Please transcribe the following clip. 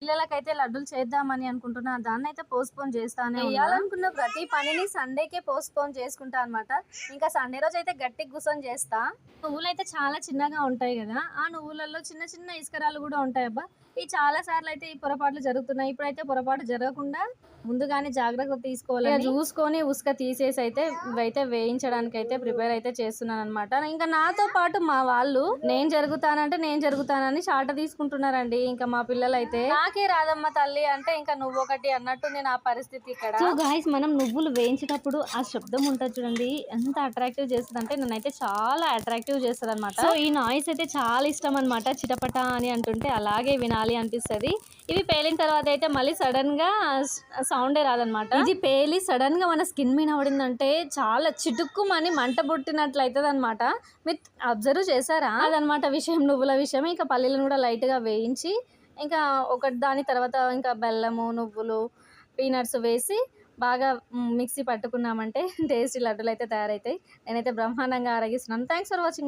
పిల్లలకైతే లడ్డూలు చేద్దామని అనుకుంటున్నా. దాన్నైతే పోస్ట్‌పోన్ చేస్తానే ఉన్నా. చేయాలనుకున్న ప్రతి పనిని సండేకే పోస్ట్‌పోన్ చేసుకుంటా అనమాట. ఇంకా సండే రోజైతే గట్టిగా కూర్చొని చేస్తా. నువ్వులైతే చాలా చిన్నగా ఉంటాయి కదా! ఆ నువ్వులలో చిన్న చిన్న ఇసుకరాళ్ళు కూడా ఉంటాయబ్బా! ఈ చాలా సార్లయితే ఈ పొరపాట్లు జరుగుతున్నాయి. ఇప్పుడైతే పొరపాటు జరగకుండా ముందుగానే జాగ్రత్త తీసుకోవాలని చూసుకొని ఉసుక తీసేసి అయితే ఇవైతే వేయించడానికైతే ప్రిపేర్ అయితే చేస్తున్నాననమాట. ఇంకా నాతో పాటు మా వాళ్ళు నేను జరుగుతానని చాట తీసుకుంటున్నారండి. ఇంకా మా పిల్లలైతే నాకే రాదమ్మ తల్లి అంటే ఇంకా నువ్వొకటి అన్నట్టుంది నా పరిస్థితి ఇక్కడ. సో గాయ్స్, మనం నువ్వులు వేయించేటప్పుడు ఆ శబ్దం ఉంటుంది చూడండి, ఎంత అట్రాక్టివ్ చేస్తుంది అంటే నన్నైతే చాలా అట్రాక్టివ్ చేస్తుంది అనమాట. సో ఈ నాయిస్ అయితే చాలా ఇష్టం అనమాట. చిటపట అని అంటుంటే అలాగే వినాలి అనిపిస్తుంది. ఇవి పేలిన తర్వాత అయితే మళ్ళీ సడన్ గా సౌండే రాదనమాట. ఇది పేలి సడన్ గా మన స్కిన్ మీద పడిందంటే చాలా చిటుక్కుమని మంట పుట్టినట్లు అవుతుంది అనమాట. మీరు అబ్జర్వ్ చేశారా? అదనమాట విషయం, నువ్వుల విషయం. ఇంకా పల్లీలను కూడా లైట్ గా వేయించి ఇంకా ఒకటి దాని తర్వాత ఇంకా బెల్లము, నువ్వులు, పీనట్స్ వేసి బాగా మిక్సీ పట్టుకున్నామంటే టేస్టీ లడ్డూలు అయితే తయారవుతాయి. నేనైతే బ్రహ్మాండంగా ఆరగిస్తున్నాను. Thanks for watching.